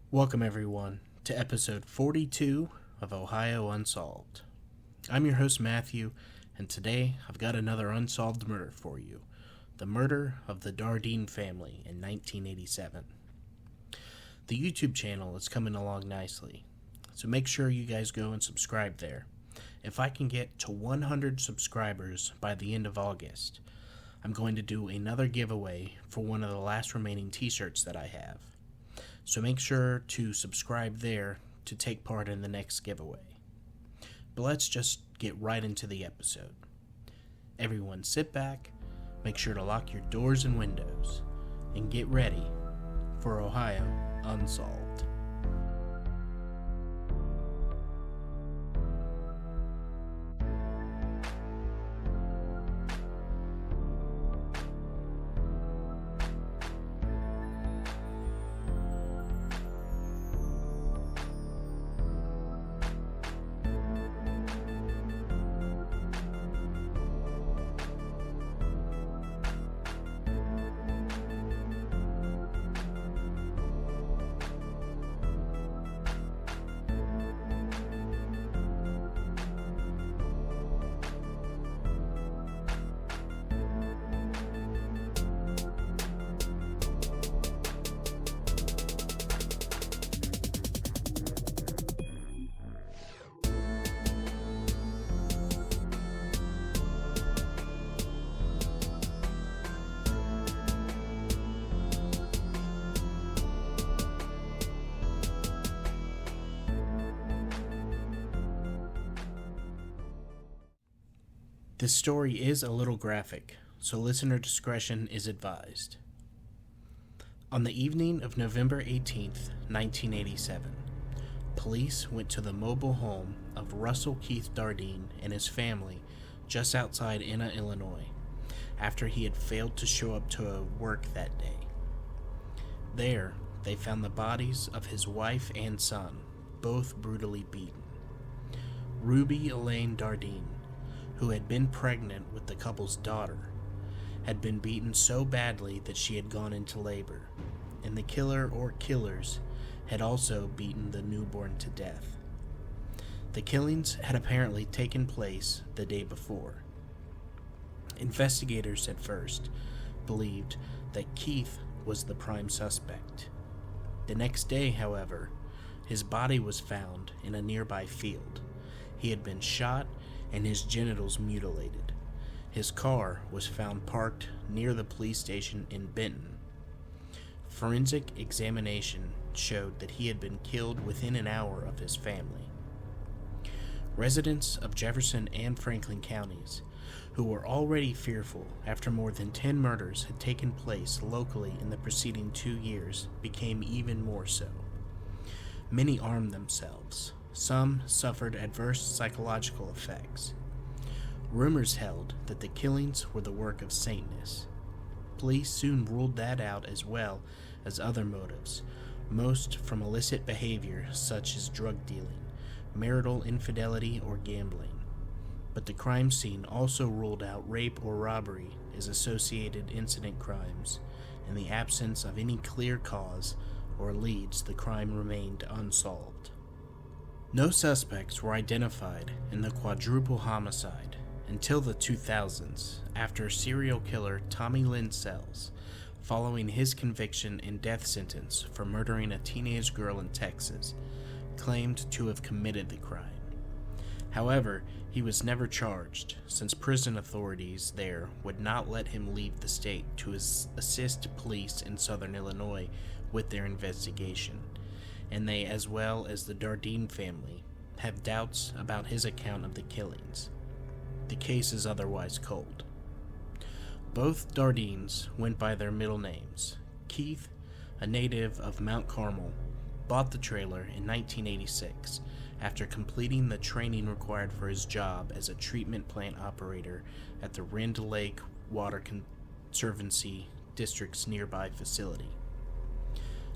Welcome, everyone, to episode 42 of Ohio Unsolved. I'm your host, Matthew, and today I've got another unsolved murder for you. The murder of the Dardeen family in 1987. The YouTube channel is coming along nicely, so make sure you guys go and subscribe there. If I can get to 100 subscribers by the end of August, I'm going to do another giveaway for one of the last remaining t-shirts that I have. So make sure to subscribe there to take part in the next giveaway. But let's just get right into the episode. Everyone sit back, make sure to lock your doors and windows, and get ready for Ohio Unsolved. This story is a little graphic, so listener discretion is advised. On the evening of November 18th, 1987, police went to the mobile home of Russell Keith Dardeen and his family just outside Enna, Illinois, after he had failed to show up to work that day. There, they found the bodies of his wife and son, both brutally beaten. Ruby Elaine Dardeen, who had been pregnant with the couple's daughter, had been beaten so badly that she had gone into labor, and the killer or killers had also beaten the newborn to death. The killings had apparently taken place the day before. Investigators at first believed that Keith was the prime suspect. The next day, however, his body was found in a nearby field. He had been shot and his genitals mutilated. His car was found parked near the police station in Benton. Forensic examination showed that he had been killed within an hour of his family. Residents of Jefferson and Franklin counties, who were already fearful after more than 10 murders had taken place locally in the preceding 2 years, became even more so. Many armed themselves. Some suffered adverse psychological effects. Rumors held that the killings were the work of Satanists. Police soon ruled that out, as well as other motives, most from illicit behavior such as drug dealing, marital infidelity, or gambling. But the crime scene also ruled out rape or robbery as associated incident crimes. In the absence of any clear cause or leads, the crime remained unsolved. No suspects were identified in the quadruple homicide until the 2000s, after serial killer Tommy Lynn Sells, following his conviction and death sentence for murdering a teenage girl in Texas, claimed to have committed the crime. However, he was never charged, since prison authorities there would not let him leave the state to assist police in southern Illinois with their investigation, and they, as well as the Dardeen family, have doubts about his account of the killings. The case is otherwise cold. Both Dardeens went by their middle names. Keith, a native of Mount Carmel, bought the trailer in 1986 after completing the training required for his job as a treatment plant operator at the Rend Lake Water Conservancy District's nearby facility.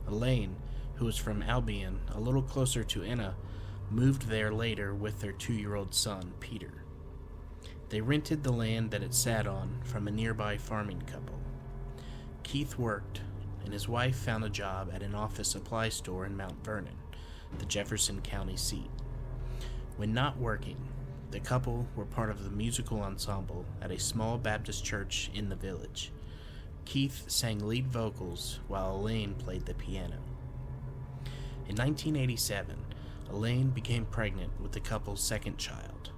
Elaine, who was from Albion, a little closer to Enna, moved there later with their 2-year-old son, Peter. They rented the land that it sat on from a nearby farming couple. Keith worked and his wife found a job at an office supply store in Mount Vernon, the Jefferson County seat. When not working, the couple were part of the musical ensemble at a small Baptist church in the village. Keith sang lead vocals while Elaine played the piano. In 1987, Elaine became pregnant with the couple's second child.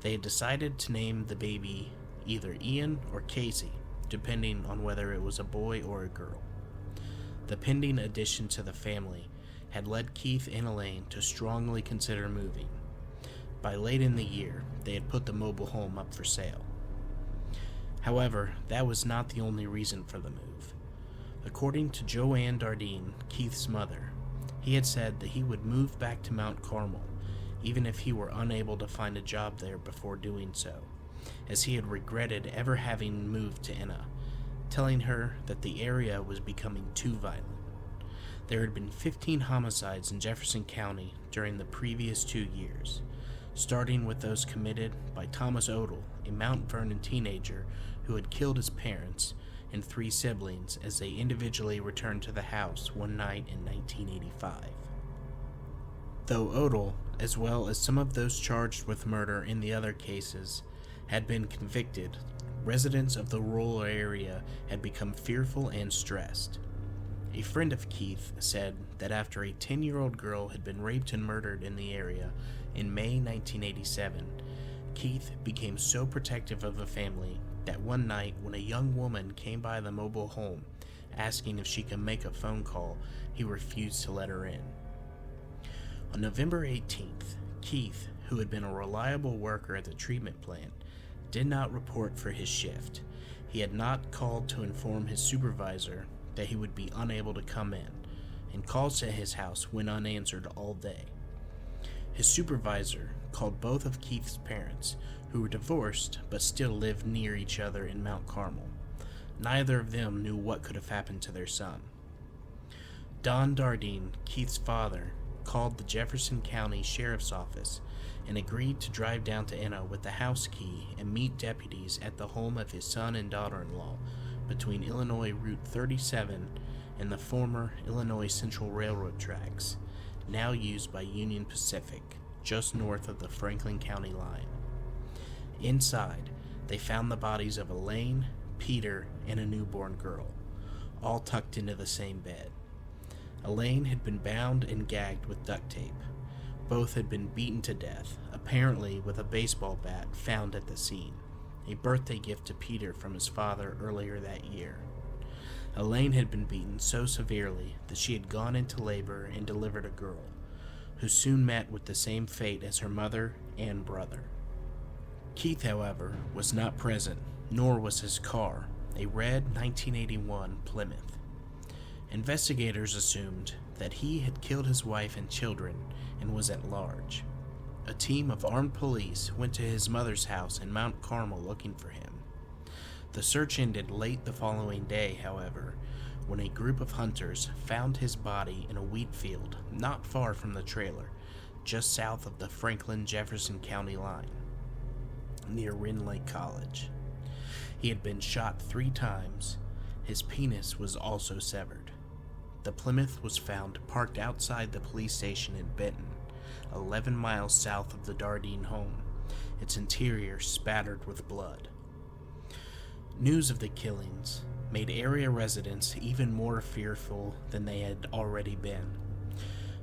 They had decided to name the baby either Ian or Casey, depending on whether it was a boy or a girl. The pending addition to the family had led Keith and Elaine to strongly consider moving. By late in the year, they had put the mobile home up for sale. However, that was not the only reason for the move. According to Joanne Dardeen, Keith's mother, he had said that he would move back to Mount Carmel, even if he were unable to find a job there before doing so, as he had regretted ever having moved to Enna, telling her that the area was becoming too violent. There had been 15 homicides in Jefferson County during the previous 2 years, starting with those committed by Thomas Odell, a Mount Vernon teenager who had killed his parents and 3 siblings as they individually returned to the house one night in 1985. Though Odell, as well as some of those charged with murder in the other cases, had been convicted, residents of the rural area had become fearful and stressed. A friend of Keith said that after a 10-year-old girl had been raped and murdered in the area in May 1987, Keith became so protective of the family that one night when a young woman came by the mobile home asking if she could make a phone call, he refused to let her in. On November 18th, Keith, who had been a reliable worker at the treatment plant, did not report for his shift. He had not called to inform his supervisor that he would be unable to come in, and calls to his house went unanswered all day. His supervisor called both of Keith's parents, who were divorced but still lived near each other in Mount Carmel. Neither of them knew what could have happened to their son. Don Dardeen, Keith's father, called the Jefferson County Sheriff's Office and agreed to drive down to Enna with the house key and meet deputies at the home of his son and daughter-in-law between Illinois Route 37 and the former Illinois Central Railroad tracks, now used by Union Pacific, just north of the Franklin County line. Inside, they found the bodies of Elaine, Peter, and a newborn girl, all tucked into the same bed. Elaine had been bound and gagged with duct tape. Both had been beaten to death, apparently with a baseball bat found at the scene, a birthday gift to Peter from his father earlier that year. Elaine had been beaten so severely that she had gone into labor and delivered a girl, who soon met with the same fate as her mother and brother. Keith, however, was not present, nor was his car, a red 1981 Plymouth. Investigators assumed that he had killed his wife and children and was at large. A team of armed police went to his mother's house in Mount Carmel looking for him. The search ended late the following day, however, when a group of hunters found his body in a wheat field not far from the trailer, just south of the Franklin-Jefferson County line, near Wren Lake College. He had been shot 3 times. His penis was also severed. The Plymouth was found parked outside the police station in Benton, 11 miles south of the Dardeen home, its interior spattered with blood. News of the killings made area residents even more fearful than they had already been.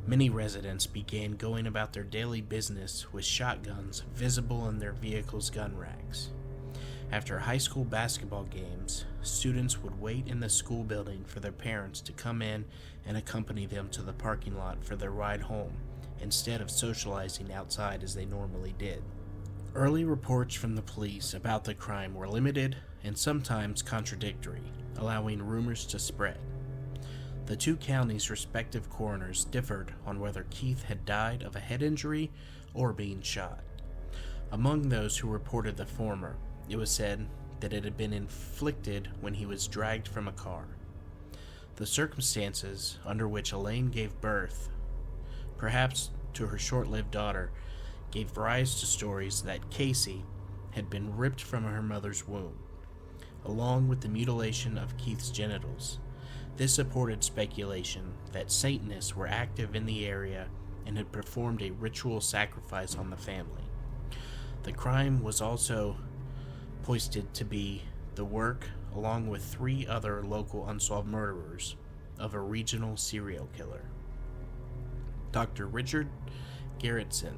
Many residents began going about their daily business with shotguns visible in their vehicles' gun racks. After high school basketball games, students would wait in the school building for their parents to come in and accompany them to the parking lot for their ride home, instead of socializing outside as they normally did. Early reports from the police about the crime were limited and sometimes contradictory, allowing rumors to spread. The 2 counties' respective coroners differed on whether Keith had died of a head injury or being shot. Among those who reported the former, it was said that it had been inflicted when he was dragged from a car. The circumstances under which Elaine gave birth, perhaps to her short-lived daughter, gave rise to stories that Casey had been ripped from her mother's womb, along with the mutilation of Keith's genitals. This supported speculation that Satanists were active in the area and had performed a ritual sacrifice on the family. The crime was also posted to be the work, along with 3 other local unsolved murderers, of a regional serial killer. Dr. Richard Garrettson,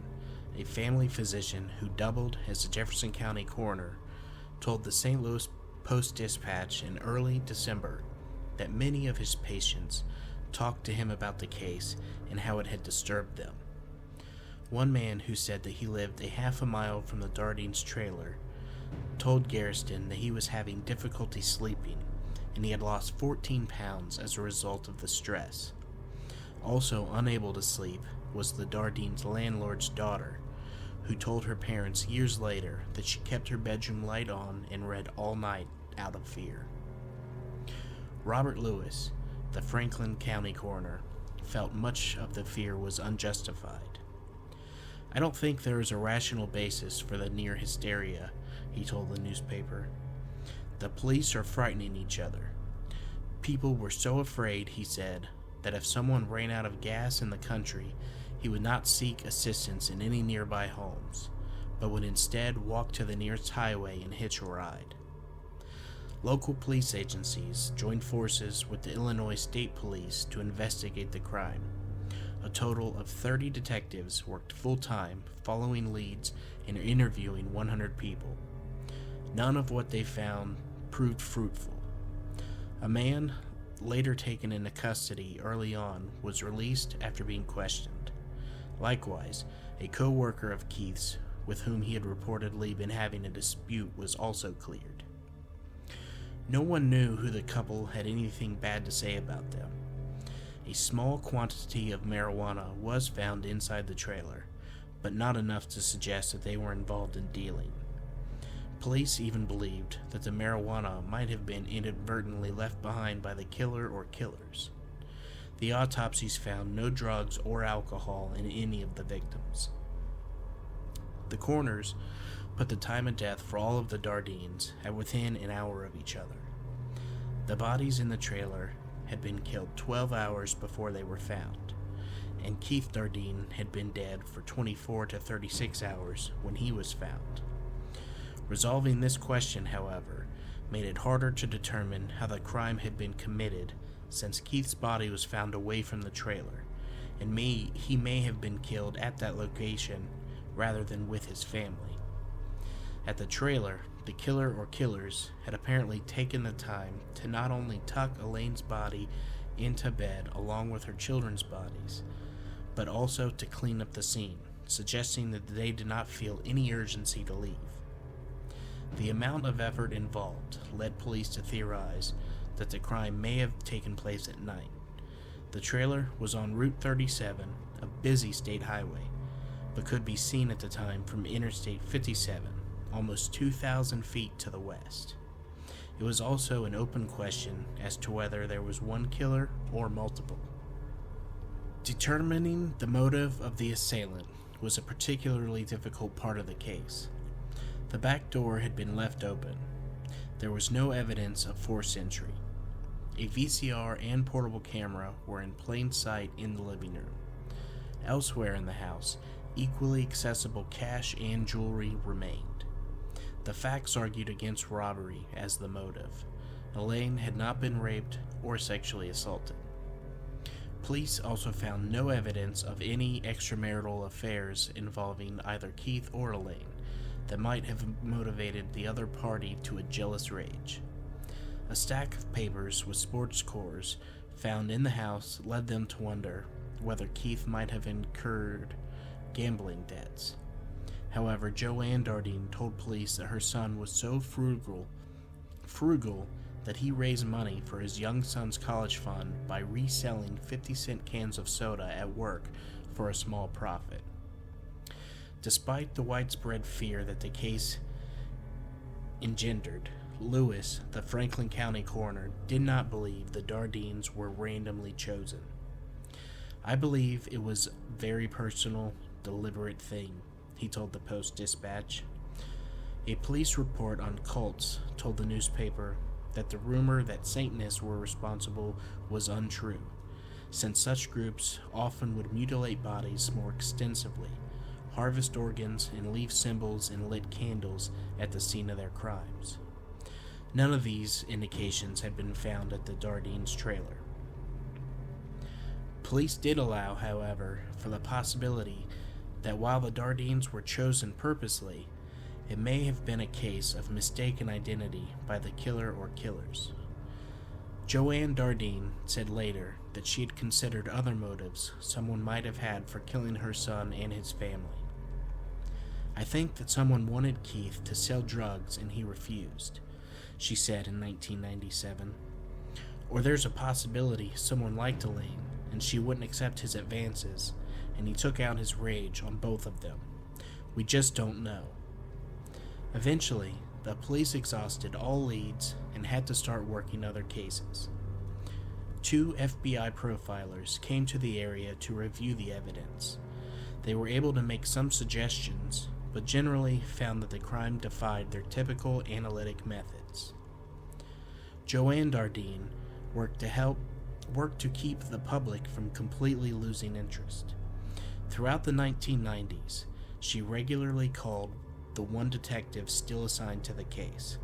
a family physician who doubled as a Jefferson County coroner, told the St. Louis Post-Dispatch in early December that many of his patients talked to him about the case and how it had disturbed them. One man who said that he lived a half a mile from the Dardeens' trailer told Garrison that he was having difficulty sleeping and he had lost 14 pounds as a result of the stress. Also unable to sleep was the Dardeens' landlord's daughter, who told her parents years later that she kept her bedroom light on and read all night out of fear. Robert Lewis, the Franklin County coroner, felt much of the fear was unjustified. "I don't think there is a rational basis for the near hysteria," he told the newspaper. "The police are frightening each other. People were so afraid," he said, "that if someone ran out of gas in the country, he would not seek assistance in any nearby homes, but would instead walk to the nearest highway and hitch a ride." Local police agencies joined forces with the Illinois State Police to investigate the crime. A total of 30 detectives worked full-time, following leads and interviewing 100 people. None of what they found proved fruitful. A man, later taken into custody early on, was released after being questioned. Likewise, a co-worker of Keith's, with whom he had reportedly been having a dispute, was also cleared. No one knew who the couple had anything bad to say about them. A small quantity of marijuana was found inside the trailer, but not enough to suggest that they were involved in dealing. Police even believed that the marijuana might have been inadvertently left behind by the killer or killers. The autopsies found no drugs or alcohol in any of the victims. The coroners put the time of death for all of the Dardeens at within an hour of each other. The bodies in the trailer had been killed 12 hours before they were found, and Keith Dardeen had been dead for 24 to 36 hours when he was found. Resolving this question, however, made it harder to determine how the crime had been committed, since Keith's body was found away from the trailer, and he may have been killed at that location rather than with his family. At the trailer, the killer or killers had apparently taken the time to not only tuck Elaine's body into bed along with her children's bodies, but also to clean up the scene, suggesting that they did not feel any urgency to leave. The amount of effort involved led police to theorize that the crime may have taken place at night. The trailer was on Route 37, a busy state highway, but could be seen at the time from Interstate 57, almost 2,000 feet to the west. It was also an open question as to whether there was one killer or multiple. Determining the motive of the assailant was a particularly difficult part of the case. The back door had been left open. There was no evidence of forced entry. A VCR and portable camera were in plain sight in the living room. Elsewhere in the house, equally accessible cash and jewelry remained. The facts argued against robbery as the motive. Elaine had not been raped or sexually assaulted. Police also found no evidence of any extramarital affairs involving either Keith or Elaine that might have motivated the other party to a jealous rage. A stack of papers with sports scores found in the house led them to wonder whether Keith might have incurred gambling debts. However, Joanne Dardeen told police that her son was so frugal that he raised money for his young son's college fund by reselling 50-cent cans of soda at work for a small profit. Despite the widespread fear that the case engendered, Lewis, the Franklin County coroner, did not believe the Dardeens were randomly chosen. "I believe it was a very personal, deliberate thing," he told the Post-Dispatch. A police report on cults told the newspaper that the rumor that Satanists were responsible was untrue, since such groups often would mutilate bodies more extensively, harvest organs, and leave symbols and lit candles at the scene of their crimes. None of these indications had been found at the Dardeens' trailer. Police did allow, however, for the possibility that while the Dardeens were chosen purposely, it may have been a case of mistaken identity by the killer or killers. Joanne Dardeen said later that she had considered other motives someone might have had for killing her son and his family. "I think that someone wanted Keith to sell drugs and he refused," she said in 1997. "Or there's a possibility someone liked Elaine and she wouldn't accept his advances, and he took out his rage on both of them. We just don't know." Eventually, the police exhausted all leads and had to start working other cases. 2 FBI profilers came to the area to review the evidence. They were able to make some suggestions, but generally found that the crime defied their typical analytic methods. Joanne Dardeen worked to keep the public from completely losing interest. Throughout the 1990s, she regularly called the one detective still assigned to the case,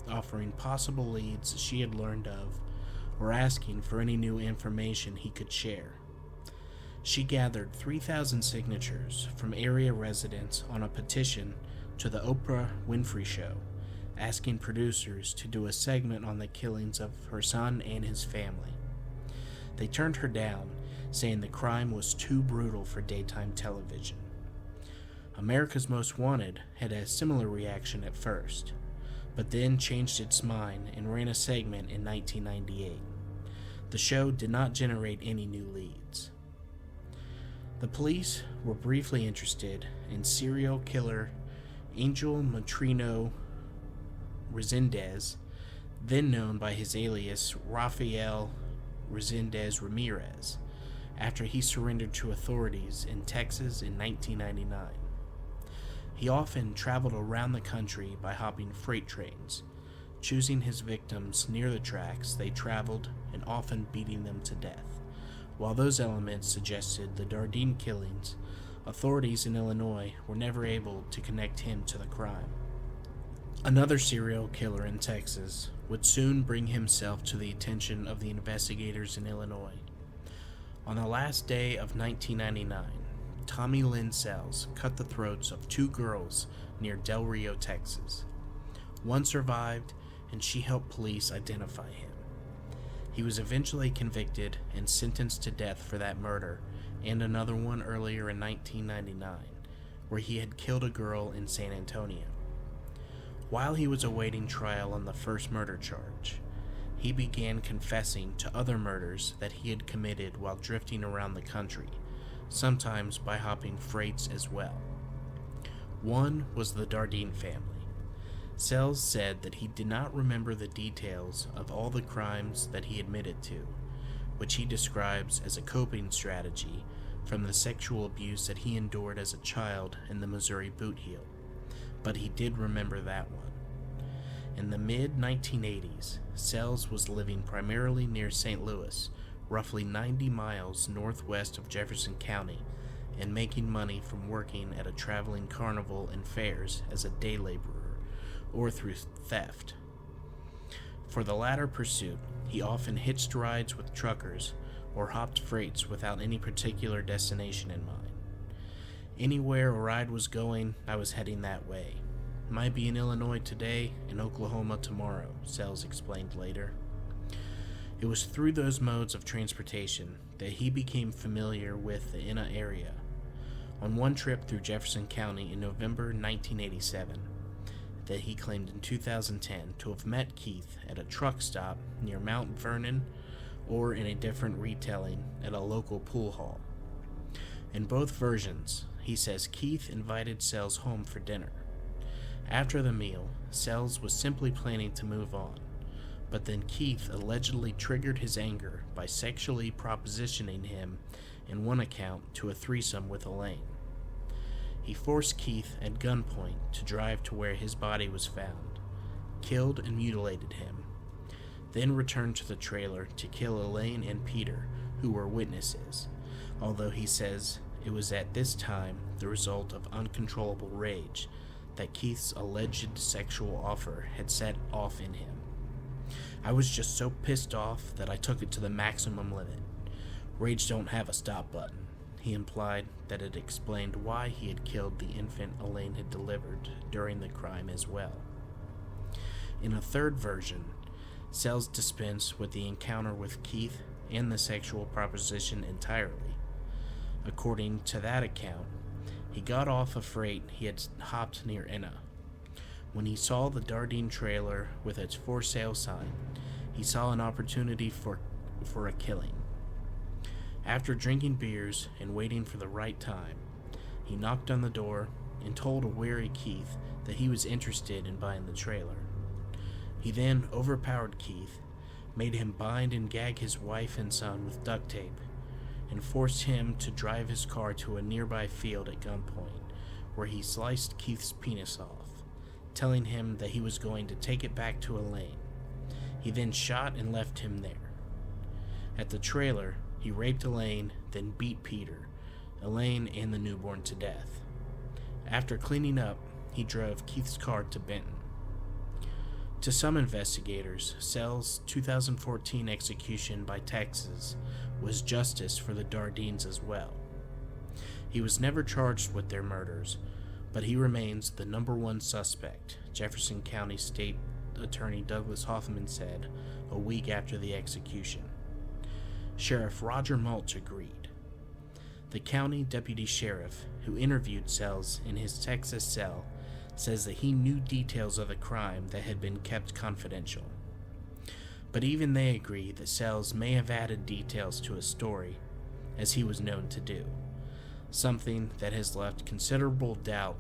offering possible leads she had learned of or asking for any new information he could share. She gathered 3,000 signatures from area residents on a petition to the Oprah Winfrey Show, asking producers to do a segment on the killings of her son and his family. They turned her down, saying the crime was too brutal for daytime television. America's Most Wanted had a similar reaction at first, but then changed its mind and ran a segment in 1998. The show did not generate any new leads. The police were briefly interested in serial killer Angel Matrino Resendez, then known by his alias Rafael Resendez Ramirez, after he surrendered to authorities in Texas in 1999. He often traveled around the country by hopping freight trains, choosing his victims near the tracks they traveled and often beating them to death. While those elements suggested the Dardeen killings, authorities in Illinois were never able to connect him to the crime. Another serial killer in Texas would soon bring himself to the attention of the investigators in Illinois. On the last day of 1999, Tommy Lynn Sells cut the throats of 2 girls near Del Rio, Texas. One survived, and she helped police identify him. He was eventually convicted and sentenced to death for that murder and another one earlier in 1999, where he had killed a girl in San Antonio. While he was awaiting trial on the first murder charge, he began confessing to other murders that he had committed while drifting around the country, sometimes by hopping freights as well. One was the Dardeen family. Sells said that he did not remember the details of all the crimes that he admitted to, which he describes as a coping strategy from the sexual abuse that he endured as a child in the Missouri Boot Heel, but he did remember that one. In the mid-1980s, Sells was living primarily near St. Louis, roughly 90 miles northwest of Jefferson County, and making money from working at a traveling carnival and fairs as a day laborer or through theft. For the latter pursuit, he often hitched rides with truckers or hopped freights without any particular destination in mind. Anywhere a ride was going, I was heading that way. Might be in Illinois today and Oklahoma tomorrow, Sells explained later. It was through those modes of transportation that he became familiar with the Enna area. On one trip through Jefferson County in November 1987, that he claimed in 2010 to have met Keith at a truck stop near Mount Vernon or in a different retelling at a local pool hall. In both versions, he says Keith invited Sells home for dinner. After the meal, Sells was simply planning to move on, but then Keith allegedly triggered his anger by sexually propositioning him, in one account, to a threesome with Elaine. He forced Keith at gunpoint to drive to where his body was found, killed and mutilated him, then returned to the trailer to kill Elaine and Peter, who were witnesses, although he says it was at this time the result of uncontrollable rage that Keith's alleged sexual offer had set off in him. I was just so pissed off that I took it to the maximum limit. Rage don't have a stop button. He implied that it explained why he had killed the infant Elaine had delivered during the crime as well. In a third version, Sells dispensed with the encounter with Keith and the sexual proposition entirely. According to that account, he got off a freight he had hopped near Enna. When he saw the Dardeen trailer with its for sale sign, he saw an opportunity for a killing. After drinking beers and waiting for the right time, he knocked on the door and told a wary Keith that he was interested in buying the trailer. He then overpowered Keith, made him bind and gag his wife and son with duct tape, and forced him to drive his car to a nearby field at gunpoint, where he sliced Keith's penis off, telling him that he was going to take it back to Elaine. He then shot and left him there. At the trailer, he raped Elaine, then beat Peter, Elaine, and the newborn to death. After cleaning up, he drove Keith's car to Benton. To some investigators, Sells' 2014 execution by Texas was justice for the Dardeens as well. He was never charged with their murders, but he remains the number one suspect, Jefferson County State Attorney Douglas Hoffman said a week after the execution. Sheriff Roger Mulch agreed. The county deputy sheriff, who interviewed Sells in his Texas cell, says that he knew details of the crime that had been kept confidential. But even they agree that Sells may have added details to his story, as he was known to do, something that has left considerable doubt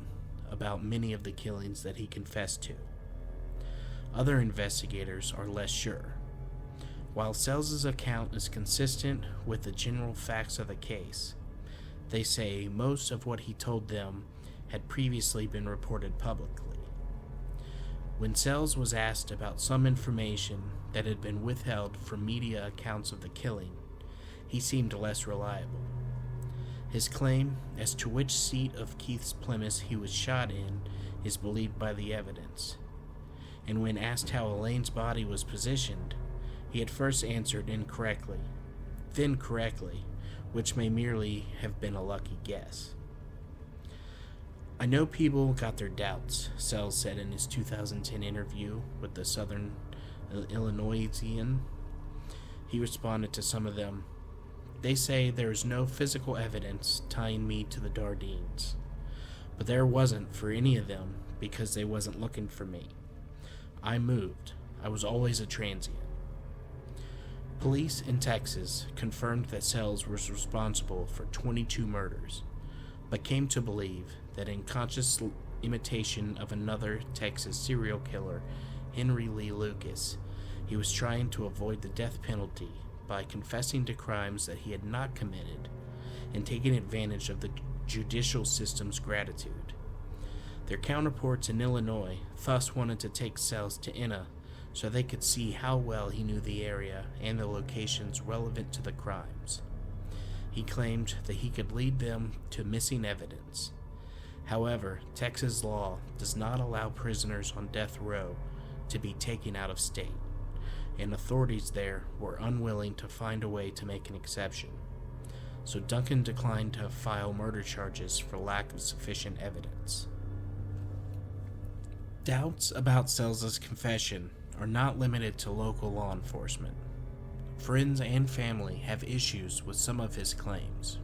about many of the killings that he confessed to. Other investigators are less sure. While Sells' account is consistent with the general facts of the case, they say most of what he told them had previously been reported publicly. When Sells was asked about some information that had been withheld from media accounts of the killing, he seemed less reliable. His claim as to which seat of Keith's Plymouth he was shot in is believed by the evidence. And when asked how Elaine's body was positioned, he had first answered incorrectly, then correctly, which may merely have been a lucky guess. I know people got their doubts, Sells said in his 2010 interview with the Southern Illinoisian. He responded to some of them. They say there is no physical evidence tying me to the Dardeens, but there wasn't for any of them because they wasn't looking for me. I moved. I was always a transient. Police in Texas confirmed that Sells was responsible for 22 murders, but came to believe that in conscious imitation of another Texas serial killer, Henry Lee Lucas, he was trying to avoid the death penalty by confessing to crimes that he had not committed and taking advantage of the judicial system's gratitude. Their counterparts in Illinois thus wanted to take Sells to Enna so they could see how well he knew the area and the locations relevant to the crimes. He claimed that he could lead them to missing evidence. However, Texas law does not allow prisoners on death row to be taken out of state, and authorities there were unwilling to find a way to make an exception. So Duncan declined to file murder charges for lack of sufficient evidence. Doubts about Sells' confession are not limited to local law enforcement. Friends and family have issues with some of his claims.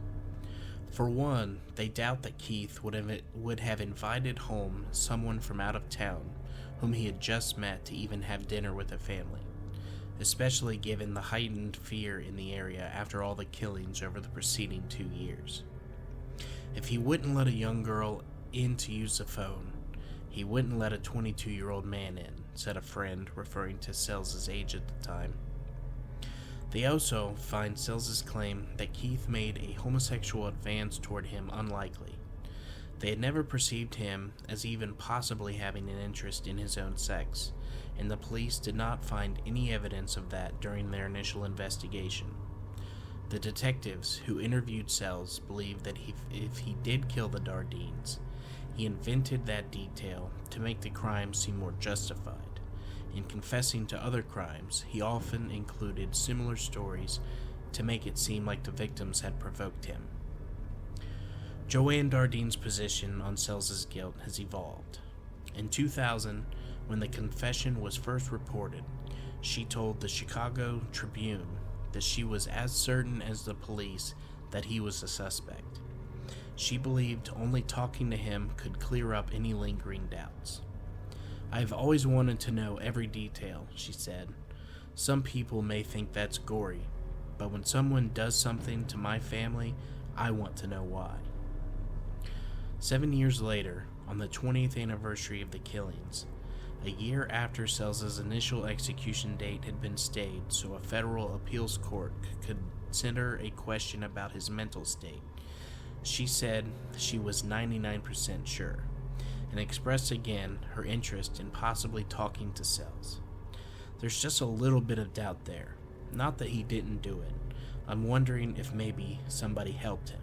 For one, they doubt that Keith would have invited home someone from out of town whom he had just met to even have dinner with a family, especially given the heightened fear in the area after all the killings over the preceding 2 years. If he wouldn't let a young girl in to use the phone, he wouldn't let a 22-year-old man in, said a friend, referring to Sells' age at the time. They also find Sells' claim that Keith made a homosexual advance toward him unlikely. They had never perceived him as even possibly having an interest in his own sex, and the police did not find any evidence of that during their initial investigation. The detectives who interviewed Sells believed that if he did kill the Dardeens, he invented that detail to make the crime seem more justified. In confessing to other crimes, he often included similar stories to make it seem like the victims had provoked him. Joanne Dardeen's position on Sells' guilt has evolved. In 2000, when the confession was first reported, she told the Chicago Tribune that she was as certain as the police that he was a suspect. She believed only talking to him could clear up any lingering doubts. "I have always wanted to know every detail," she said. "Some people may think that's gory, but when someone does something to my family, I want to know why." 7 years later, on the 20th anniversary of the killings, a year after Sells' initial execution date had been stayed so a federal appeals court could consider a question about his mental state, she said she was 99% sure, and expressed again her interest in possibly talking to Sells. "There's just a little bit of doubt there. Not that he didn't do it. I'm wondering if maybe somebody helped him."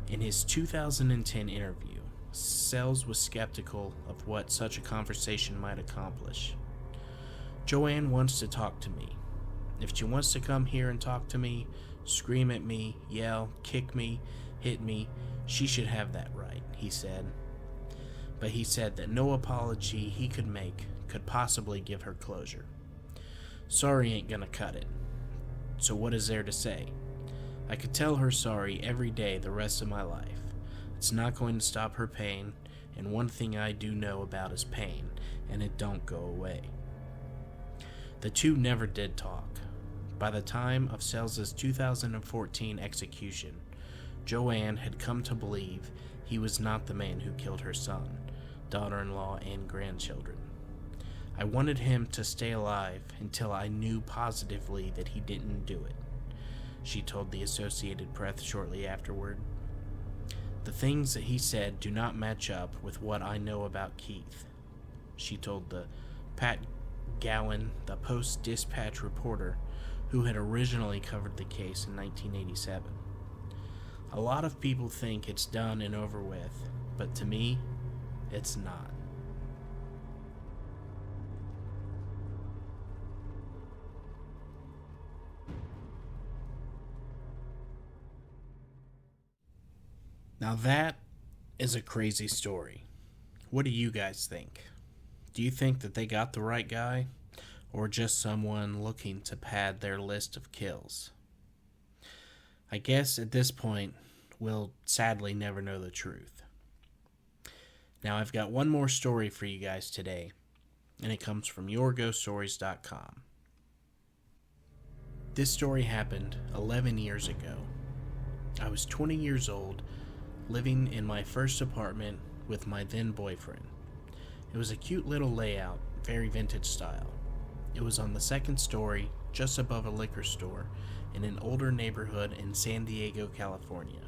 In his 2010 interview, Sells was skeptical of what such a conversation might accomplish. "Joanne wants to talk to me. If she wants to come here and talk to me, scream at me, yell, kick me, hit me, she should have that right," he said. But he said that no apology he could make could possibly give her closure. "Sorry ain't gonna cut it. So what is there to say? I could tell her sorry every day the rest of my life. It's not going to stop her pain, and one thing I do know about is pain, and it don't go away." The two never did talk. By the time of Sells' 2014 execution, Joanne had come to believe he was not the man who killed her son, daughter-in-law, and grandchildren. "I wanted him to stay alive until I knew positively that he didn't do it," she told the Associated Press shortly afterward. "The things that he said do not match up with what I know about Keith," she told the Pat Gowan, the Post-Dispatch reporter who had originally covered the case in 1987. "A lot of people think it's done and over with, but to me, it's not." Now that is a crazy story. What do you guys think? Do you think that they got the right guy, or just someone looking to pad their list of kills? I guess at this point, we'll sadly never know the truth. Now I've got one more story for you guys today, and it comes from yourghoststories.com. This story happened 11 years ago. I was 20 years old, living in my first apartment with my then boyfriend. It was a cute little layout, very vintage style. It was on the second story, just above a liquor store, in an older neighborhood in San Diego, California.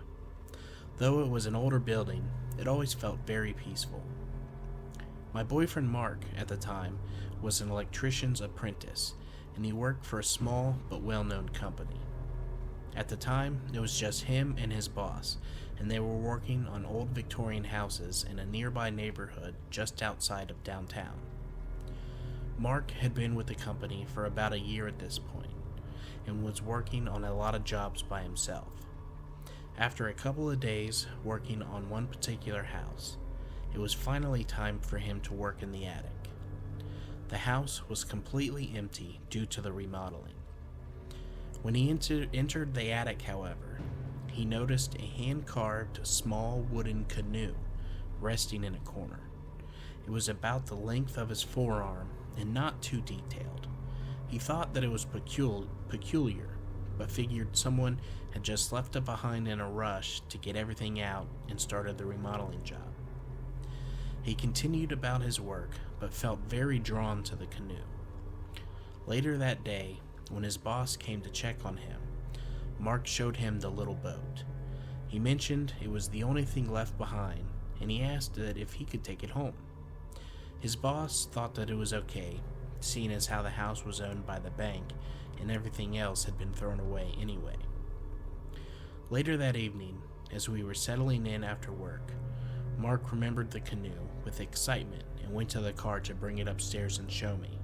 Though it was an older building, it always felt very peaceful. My boyfriend Mark, at the time, was an electrician's apprentice, and he worked for a small but well-known company. At the time, it was just him and his boss, and they were working on old Victorian houses in a nearby neighborhood just outside of downtown. Mark had been with the company for about a year at this point, and was working on a lot of jobs by himself. After a couple of days working on one particular house, it was finally time for him to work in the attic. The house was completely empty due to the remodeling. When he entered the attic, however, he noticed a hand-carved small wooden canoe resting in a corner. It was about the length of his forearm and not too detailed. He thought that it was peculiar, but figured someone had just left it behind in a rush to get everything out and started the remodeling job. He continued about his work, but felt very drawn to the canoe. Later that day, when his boss came to check on him, Mark showed him the little boat. He mentioned it was the only thing left behind, and he asked that if he could take it home. His boss thought that it was okay, seeing as how the house was owned by the bank and everything else had been thrown away anyway. Later that evening, as we were settling in after work, Mark remembered the canoe with excitement and went to the car to bring it upstairs and show me.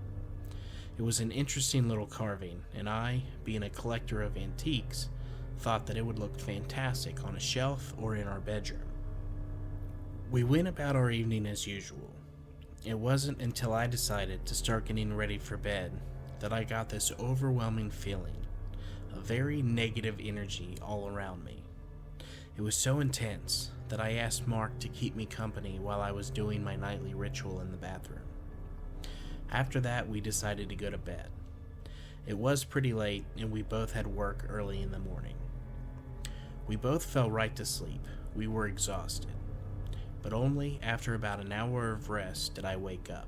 It was an interesting little carving, and I, being a collector of antiques, thought that it would look fantastic on a shelf or in our bedroom. We went about our evening as usual. It wasn't until I decided to start getting ready for bed that I got this overwhelming feeling, a very negative energy all around me. It was so intense that I asked Mark to keep me company while I was doing my nightly ritual in the bathroom. After that, we decided to go to bed. It was pretty late, and we both had work early in the morning. We both fell right to sleep. We were exhausted. But only after about an hour of rest did I wake up.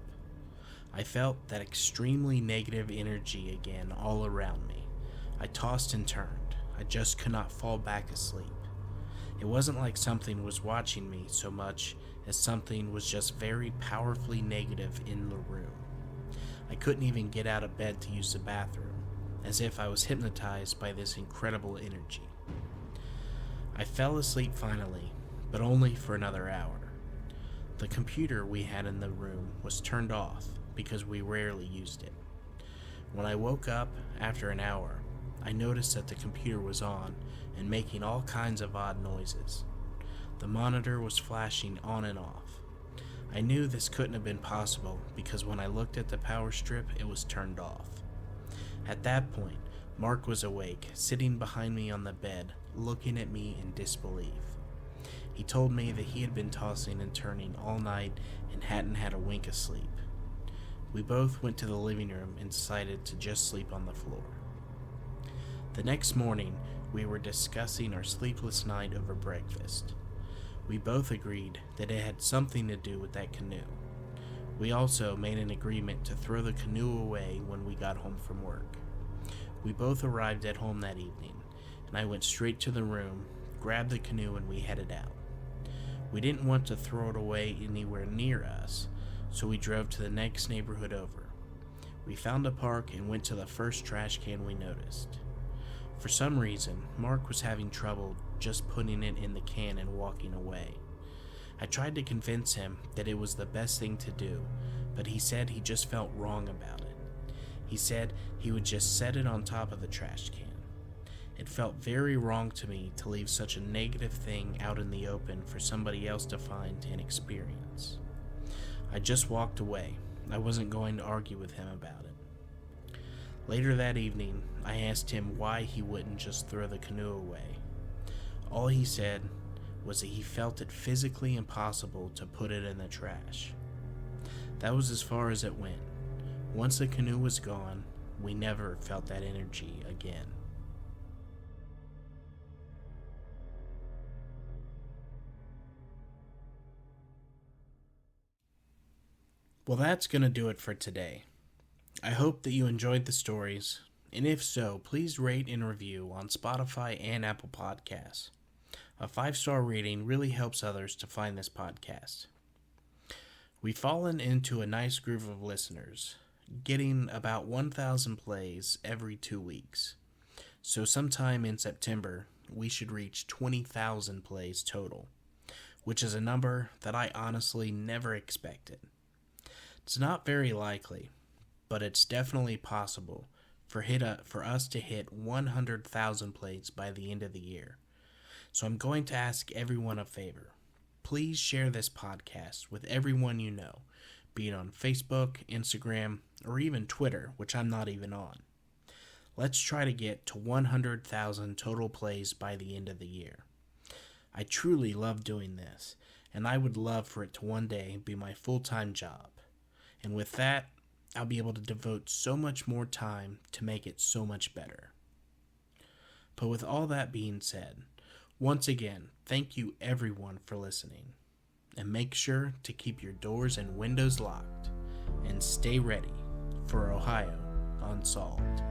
I felt that extremely negative energy again all around me. I tossed and turned. I just could not fall back asleep. It wasn't like something was watching me so much as something was just very powerfully negative in the room. I couldn't even get out of bed to use the bathroom, as if I was hypnotized by this incredible energy. I fell asleep finally, but only for another hour. The computer we had in the room was turned off because we rarely used it. When I woke up after an hour, I noticed that the computer was on and making all kinds of odd noises. The monitor was flashing on and off. I knew this couldn't have been possible because when I looked at the power strip, it was turned off. At that point, Mark was awake, sitting behind me on the bed, looking at me in disbelief. He told me that he had been tossing and turning all night and hadn't had a wink of sleep. We both went to the living room and decided to just sleep on the floor. The next morning, we were discussing our sleepless night over breakfast. We both agreed that it had something to do with that canoe. We also made an agreement to throw the canoe away when we got home from work. We both arrived at home that evening, and I went straight to the room, grabbed the canoe, and we headed out. We didn't want to throw it away anywhere near us, so we drove to the next neighborhood over. We found a park and went to the first trash can we noticed. For some reason, Mark was having trouble just putting it in the can and walking away. I tried to convince him that it was the best thing to do, but he said he just felt wrong about it. He said he would just set it on top of the trash can. It felt very wrong to me to leave such a negative thing out in the open for somebody else to find and experience. I just walked away. I wasn't going to argue with him about it. Later that evening, I asked him why he wouldn't just throw the canoe away. All he said was that he felt it physically impossible to put it in the trash. That was as far as it went. Once the canoe was gone, we never felt that energy again. Well, that's going to do it for today. I hope that you enjoyed the stories, and if so, please rate and review on Spotify and Apple Podcasts. A 5-star rating really helps others to find this podcast. We've fallen into a nice groove of listeners, getting about 1,000 plays every 2 weeks. So sometime in September, we should reach 20,000 plays total, which is a number that I honestly never expected. It's not very likely, but it's definitely possible for us to hit 100,000 plays by the end of the year. So I'm going to ask everyone a favor. Please share this podcast with everyone you know, be it on Facebook, Instagram, or even Twitter, which I'm not even on. Let's try to get to 100,000 total plays by the end of the year. I truly love doing this, and I would love for it to one day be my full-time job. And with that, I'll be able to devote so much more time to make it so much better. But with all that being said, once again, thank you everyone for listening. And make sure to keep your doors and windows locked. And stay ready for Ohio Unsolved.